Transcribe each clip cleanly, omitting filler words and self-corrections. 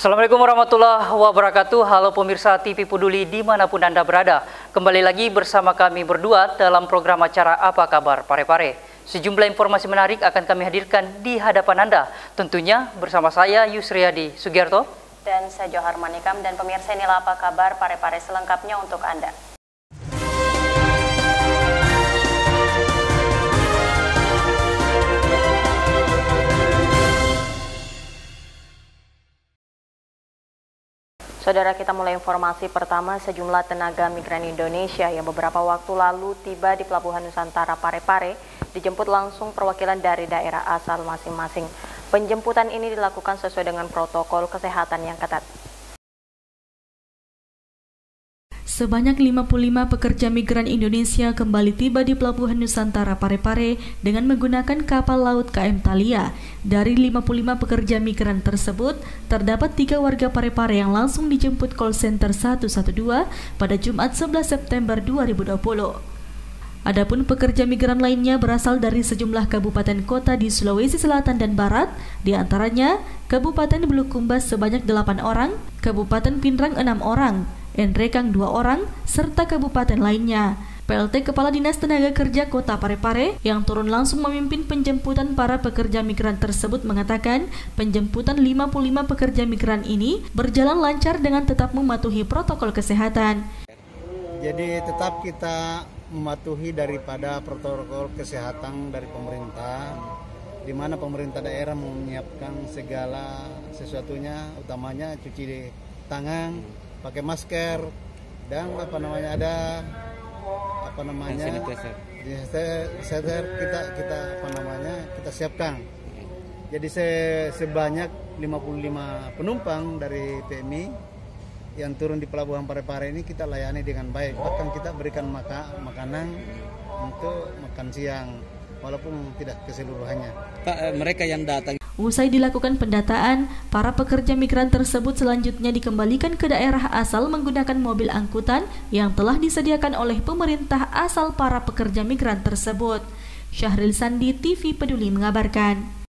Assalamualaikum warahmatullahi wabarakatuh. Halo pemirsa TV Peduli dimanapun Anda berada. Kembali lagi bersama kami berdua dalam program acara Apa Kabar Parepare. Sejumlah informasi menarik akan kami hadirkan di hadapan Anda. Tentunya bersama saya Yusriyadi Sugiarto. Dan saya Johar Manikam, dan pemirsa inilah Apa Kabar Parepare selengkapnya untuk Anda. Saudara, kita mulai informasi pertama. Sejumlah tenaga migran Indonesia yang beberapa waktu lalu tiba di Pelabuhan Nusantara Parepare dijemput langsung perwakilan dari daerah asal masing-masing. Penjemputan ini dilakukan sesuai dengan protokol kesehatan yang ketat. Sebanyak 55 pekerja migran Indonesia kembali tiba di Pelabuhan Nusantara Parepare dengan menggunakan kapal laut KM Thalia. Dari 55 pekerja migran tersebut, terdapat 3 warga Parepare yang langsung dijemput call center 112 pada Jumat 11 September 2020. Adapun pekerja migran lainnya berasal dari sejumlah kabupaten kota di Sulawesi Selatan dan Barat, di antaranya Kabupaten Bulukumba sebanyak 8 orang, Kabupaten Pinrang 6 orang, Enrekang 2 orang, serta kabupaten lainnya. PLT Kepala Dinas Tenaga Kerja Kota Parepare yang turun langsung memimpin penjemputan para pekerja migran tersebut mengatakan penjemputan 55 pekerja migran ini berjalan lancar dengan tetap mematuhi protokol kesehatan. Jadi tetap kita mematuhi daripada protokol kesehatan dari pemerintah, di mana pemerintah daerah menyiapkan segala sesuatunya, utamanya cuci tangan, pakai masker, dan kita siapkan. Jadi sebanyak 55 penumpang dari PMI yang turun di Pelabuhan Parepare ini kita layani dengan baik. Bahkan kita berikan makanan untuk makan siang, walaupun tidak keseluruhannya. Pak, mereka yang datang. Usai dilakukan pendataan, para pekerja migran tersebut selanjutnya dikembalikan ke daerah asal menggunakan mobil angkutan yang telah disediakan oleh pemerintah asal para pekerja migran tersebut. Syahril Sandi, TV Peduli mengabarkan.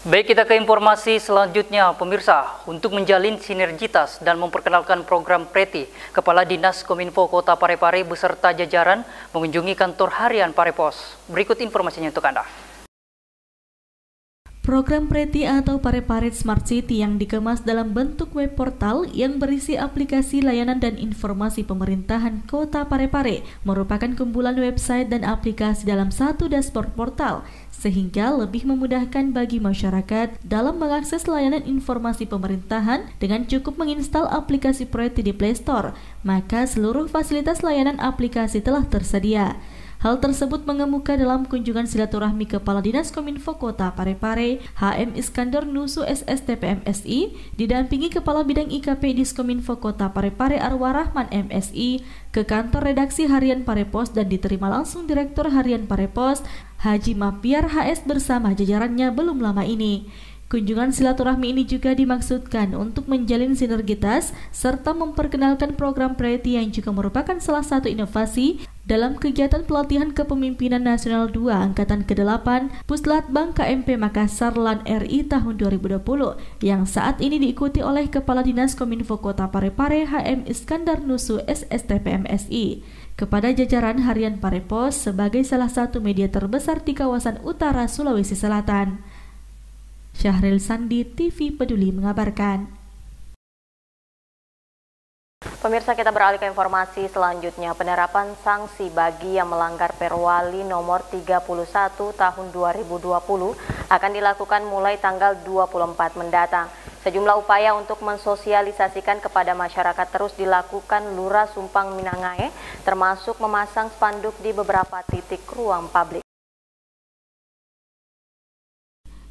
Baik, kita ke informasi selanjutnya, pemirsa. Untuk menjalin sinergitas dan memperkenalkan program Preti, Kepala Dinas Kominfo Kota Parepare beserta jajaran mengunjungi kantor harian Parepos. Berikut informasinya untuk Anda. Program Preti atau Parepare Smart City yang dikemas dalam bentuk web portal yang berisi aplikasi layanan dan informasi pemerintahan Kota Parepare merupakan kumpulan website dan aplikasi dalam satu dashboard portal, sehingga lebih memudahkan bagi masyarakat dalam mengakses layanan informasi pemerintahan dengan cukup menginstal aplikasi Preti di Play Store, maka seluruh fasilitas layanan aplikasi telah tersedia. Hal tersebut mengemuka dalam kunjungan silaturahmi Kepala Dinas Kominfo Kota Parepare, HM Iskandar Nusu SSTP MSI, didampingi Kepala Bidang IKP Diskominfo Kota Parepare Arwah Rahman MSI, ke kantor redaksi harian Parepos dan diterima langsung Direktur Harian Parepos, Haji Mapiar HS bersama jajarannya belum lama ini. Kunjungan silaturahmi ini juga dimaksudkan untuk menjalin sinergitas serta memperkenalkan program Preti yang juga merupakan salah satu inovasi dalam kegiatan pelatihan kepemimpinan nasional 2 Angkatan ke-8 Puslatbang KMP Makassar LAN RI tahun 2020 yang saat ini diikuti oleh Kepala Dinas Kominfo Kota Parepare HM Iskandar Nusu SSTP MSI. Kepada jajaran harian Parepos sebagai salah satu media terbesar di kawasan utara Sulawesi Selatan. Syahril Sandi, TV Peduli mengabarkan. Pemirsa, kita beralih ke informasi selanjutnya. Penerapan sanksi bagi yang melanggar Perwali nomor 31 tahun 2020 akan dilakukan mulai tanggal 24 mendatang. Sejumlah upaya untuk mensosialisasikan kepada masyarakat terus dilakukan Lurah Sumpang Minangae, termasuk memasang spanduk di beberapa titik ruang publik.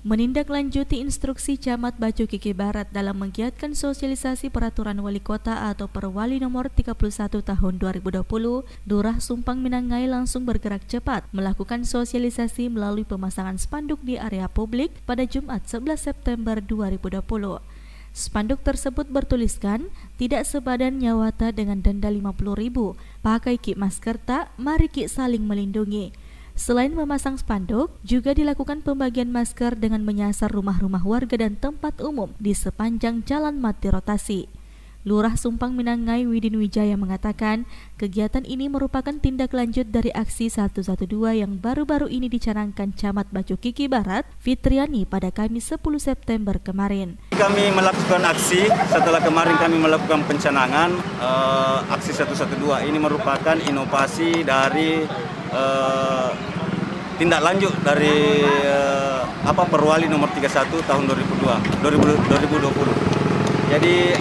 Menindaklanjuti instruksi Camat Bajo Kiki Barat dalam menggiatkan sosialisasi peraturan wali kota atau Perwali nomor 31 tahun 2020, Lurah Sumpang Minangae langsung bergerak cepat melakukan sosialisasi melalui pemasangan spanduk di area publik pada Jumat 11 September 2020. Spanduk tersebut bertuliskan, tidak sebadan nyawata dengan denda 50.000, pakai ki masker tak, mari ki saling melindungi. Selain memasang spanduk, juga dilakukan pembagian masker dengan menyasar rumah-rumah warga dan tempat umum di sepanjang Jalan Mati Rotasi. Lurah Sumpang Minangai Widin Wijaya mengatakan, kegiatan ini merupakan tindak lanjut dari aksi 112 yang baru-baru ini dicanangkan Camat Bacukiki Barat, Fitriani pada Kamis 10 September kemarin. Kami melakukan aksi setelah kemarin kami melakukan pencanangan aksi 112. Ini merupakan inovasi dari tindak lanjut dari Perwali nomor 31 tahun 2020. Jadi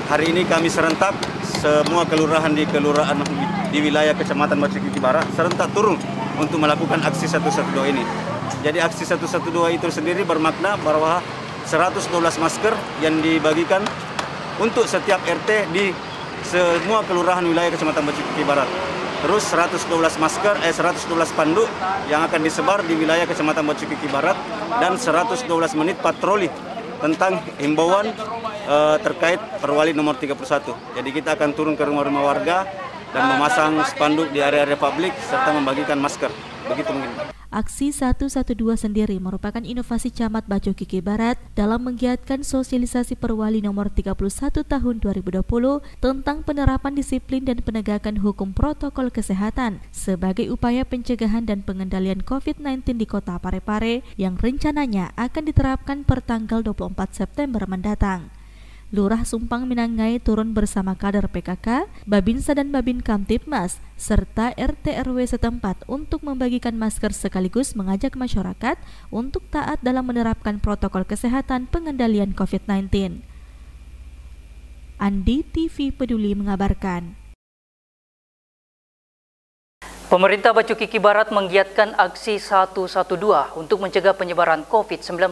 hari ini kami serentak semua kelurahan di wilayah Kecamatan Bacukiki Barat serentak turun untuk melakukan aksi 112 ini. Jadi aksi 112 itu sendiri bermakna bahwa 112 masker yang dibagikan untuk setiap RT di semua kelurahan wilayah Kecamatan Bacukiki Barat. Terus 112 spanduk yang akan disebar di wilayah Kecamatan Bacukiki Barat dan 112 menit patroli tentang himbauan terkait Perwali nomor 31. Jadi kita akan turun ke rumah-rumah warga dan memasang spanduk di area-area publik serta membagikan masker. Begitu mungkin. Aksi 112 sendiri merupakan inovasi Camat Bacukiki Barat dalam menggiatkan sosialisasi Perwali nomor 31 tahun 2020 tentang penerapan disiplin dan penegakan hukum protokol kesehatan sebagai upaya pencegahan dan pengendalian COVID-19 di Kota Parepare yang rencananya akan diterapkan per tanggal 24 September mendatang. Lurah Sumpang Minangai turun bersama kader PKK, Babinsa dan Babin Kamtibmas, serta RT RW setempat untuk membagikan masker sekaligus mengajak masyarakat untuk taat dalam menerapkan protokol kesehatan pengendalian COVID-19. Andi TV Peduli mengabarkan. Pemerintah Bacukiki Barat menggiatkan aksi 112 untuk mencegah penyebaran COVID-19.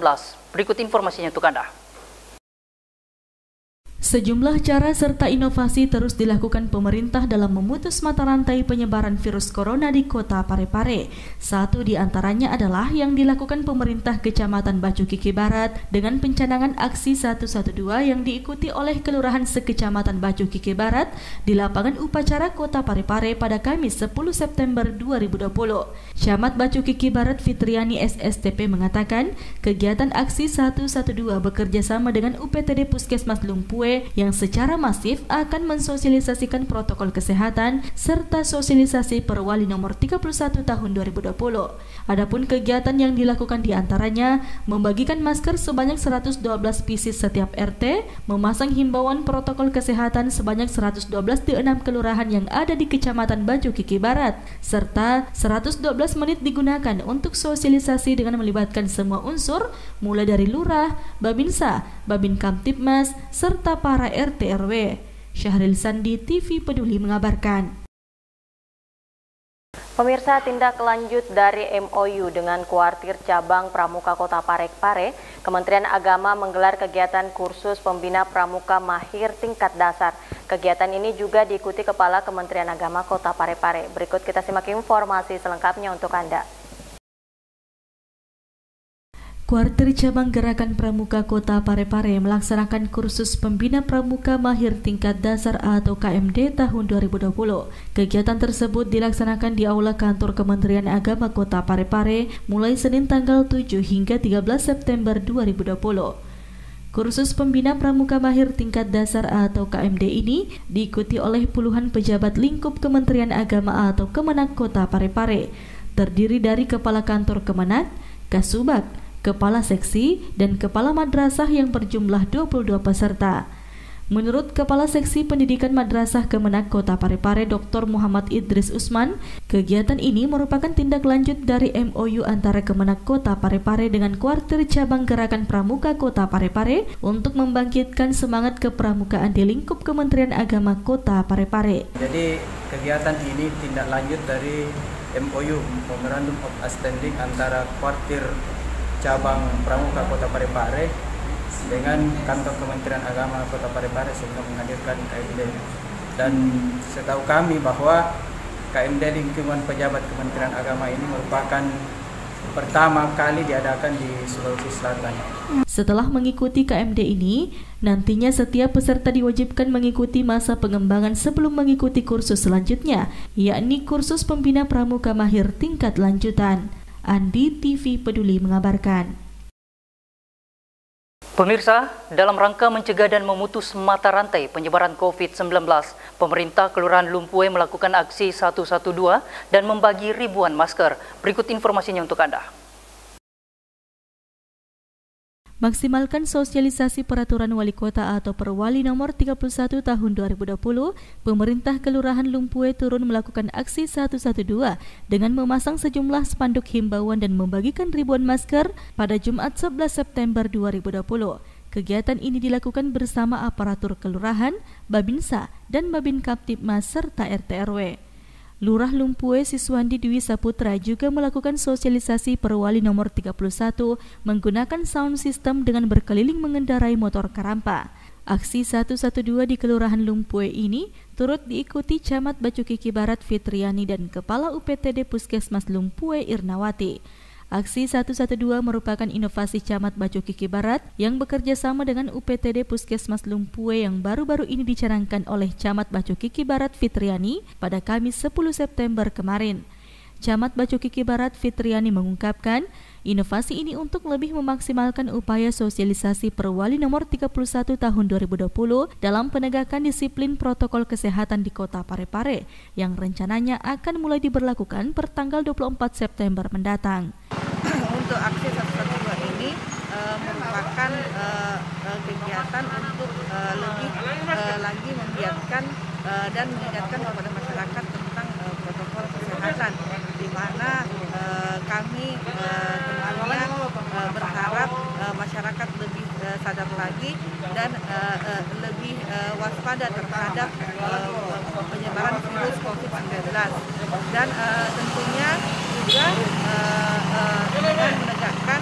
Berikut informasinya untuk Anda. Sejumlah cara serta inovasi terus dilakukan pemerintah dalam memutus mata rantai penyebaran virus corona di Kota Parepare. Satu di antaranya adalah yang dilakukan pemerintah Kecamatan Bacukiki Barat dengan pencanangan aksi 112 yang diikuti oleh kelurahan sekecamatan Bacukiki Barat di lapangan upacara Kota Parepare pada Kamis 10 September 2020. Camat Bacukiki Barat Fitriani SSTP mengatakan, kegiatan aksi 112 bekerja sama dengan UPTD Puskesmas Lumpue yang secara masif akan mensosialisasikan protokol kesehatan serta sosialisasi Perwali nomor 31 tahun 2020. Adapun kegiatan yang dilakukan diantaranya membagikan masker sebanyak 112 pieces setiap RT, memasang himbauan protokol kesehatan sebanyak 112 di 6 kelurahan yang ada di Kecamatan Bacukiki Barat, serta 112 menit digunakan untuk sosialisasi dengan melibatkan semua unsur mulai dari lurah, babinsa, babin kamtibmas, serta para RT RW. Syahril Sandi, TV Peduli mengabarkan. Pemirsa, tindak lanjut dari MOU dengan Kuartir Cabang Pramuka Kota Parepare, Kementerian Agama menggelar kegiatan kursus pembina pramuka mahir tingkat dasar. Kegiatan ini juga diikuti Kepala Kementerian Agama Kota Parepare. Berikut kita simak informasi selengkapnya untuk Anda. Kuartir Cabang Gerakan Pramuka Kota Parepare melaksanakan kursus pembina pramuka mahir tingkat dasar atau KMD tahun 2020. Kegiatan tersebut dilaksanakan di Aula Kantor Kementerian Agama Kota Parepare mulai Senin tanggal 7 hingga 13 September 2020. Kursus pembina pramuka mahir tingkat dasar atau KMD ini diikuti oleh puluhan pejabat lingkup Kementerian Agama atau Kemenak Kota Parepare, terdiri dari Kepala Kantor Kemenak, Kasubag, Kepala Seksi, dan Kepala Madrasah yang berjumlah 22 peserta. Menurut Kepala Seksi Pendidikan Madrasah Kemenak Kota Parepare Dr. Muhammad Idris Usman, kegiatan ini merupakan tindak lanjut dari MOU antara Kemenak Kota Parepare dengan Kuartir Cabang Gerakan Pramuka Kota Parepare untuk membangkitkan semangat kepramukaan di lingkup Kementerian Agama Kota Parepare. Jadi kegiatan ini tindak lanjut dari MOU Memorandum of Understanding antara Kuartir Cabang Pramuka Kota Parepare dengan Kantor Kementerian Agama Kota Parepare sehingga menghadirkan KMD. Dan setahu kami bahwa KMD lingkungan pejabat Kementerian Agama ini merupakan pertama kali diadakan di Sulawesi Selatan. Setelah mengikuti KMD ini, nantinya setiap peserta diwajibkan mengikuti masa pengembangan sebelum mengikuti kursus selanjutnya, yakni kursus pembina pramuka mahir tingkat lanjutan. Andi TV Peduli mengabarkan. Pemirsa, dalam rangka mencegah dan memutus mata rantai penyebaran COVID-19, pemerintah Kelurahan Lumpue melakukan aksi 112 dan membagi ribuan masker. Berikut informasinya untuk Anda. Maksimalkan sosialisasi peraturan wali kota atau Perwali nomor 31 tahun 2020, pemerintah Kelurahan Lumpue turun melakukan aksi 112 dengan memasang sejumlah spanduk himbauan dan membagikan ribuan masker pada Jumat 11 September 2020. Kegiatan ini dilakukan bersama aparatur kelurahan, Babinsa, dan Babin Kaptipmas serta RT/RW. Lurah Lumpue Siswandi Dwi Saputra juga melakukan sosialisasi Perwali nomor 31 menggunakan sound system dengan berkeliling mengendarai motor karampa. Aksi 112 di Kelurahan Lumpue ini turut diikuti Camat Bacukiki Barat Fitriani dan Kepala UPTD Puskesmas Lumpue Irnawati. Aksi 112 merupakan inovasi Camat Bacukiki Barat yang bekerja sama dengan UPTD Puskesmas Lumpue yang baru-baru ini dicanangkan oleh Camat Bacukiki Barat Fitriani pada Kamis 10 September kemarin. Camat Bacukiki Barat Fitriani mengungkapkan, inovasi ini untuk lebih memaksimalkan upaya sosialisasi Perwali nomor 31 tahun 2020 dalam penegakan disiplin protokol kesehatan di Kota Parepare yang rencananya akan mulai diberlakukan per tanggal 24 September mendatang. Untuk aksi 112 ini merupakan kegiatan untuk lebih lagi membiarkan dan mengingatkan kepada masyarakat tentang protokol kesehatan, di mana kami tentunya berharap masyarakat lebih sadar lagi dan lebih waspada terhadap penyebaran virus COVID-19 dan tentunya juga dengan menegakkan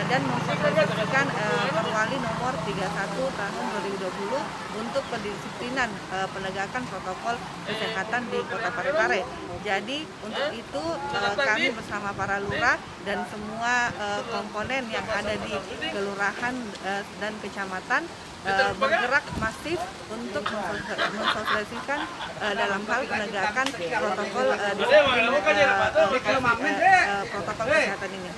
dan mensosialisasikan Perwali nomor 31 tahun 2020 untuk pendisiplinan penegakan protokol kesehatan di Kota Parepare. Jadi untuk itu kami bersama para lurah dan semua komponen yang ada di kelurahan dan kecamatan bergerak masif untuk mensosialisasikan dalam hal penegakan protokol disiplin protokol kesehatan ini.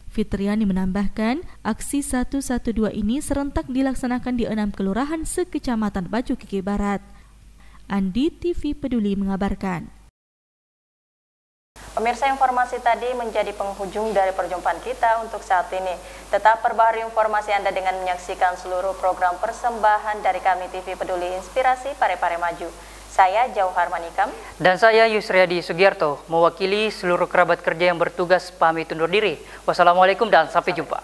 Fitriani menambahkan, aksi 112 ini serentak dilaksanakan di 6 kelurahan sekecamatan Bacukiki Barat. Andi TV Peduli mengabarkan. Pemirsa, informasi tadi menjadi penghujung dari perjumpaan kita untuk saat ini. Tetap perbaharui informasi Anda dengan menyaksikan seluruh program persembahan dari kami TV Peduli Inspirasi Parepare Maju. Saya Jauhar Manikam. Dan saya Yusriadi Sugiarto, mewakili seluruh kerabat kerja yang bertugas pamit undur diri. Wassalamualaikum dan sampai jumpa.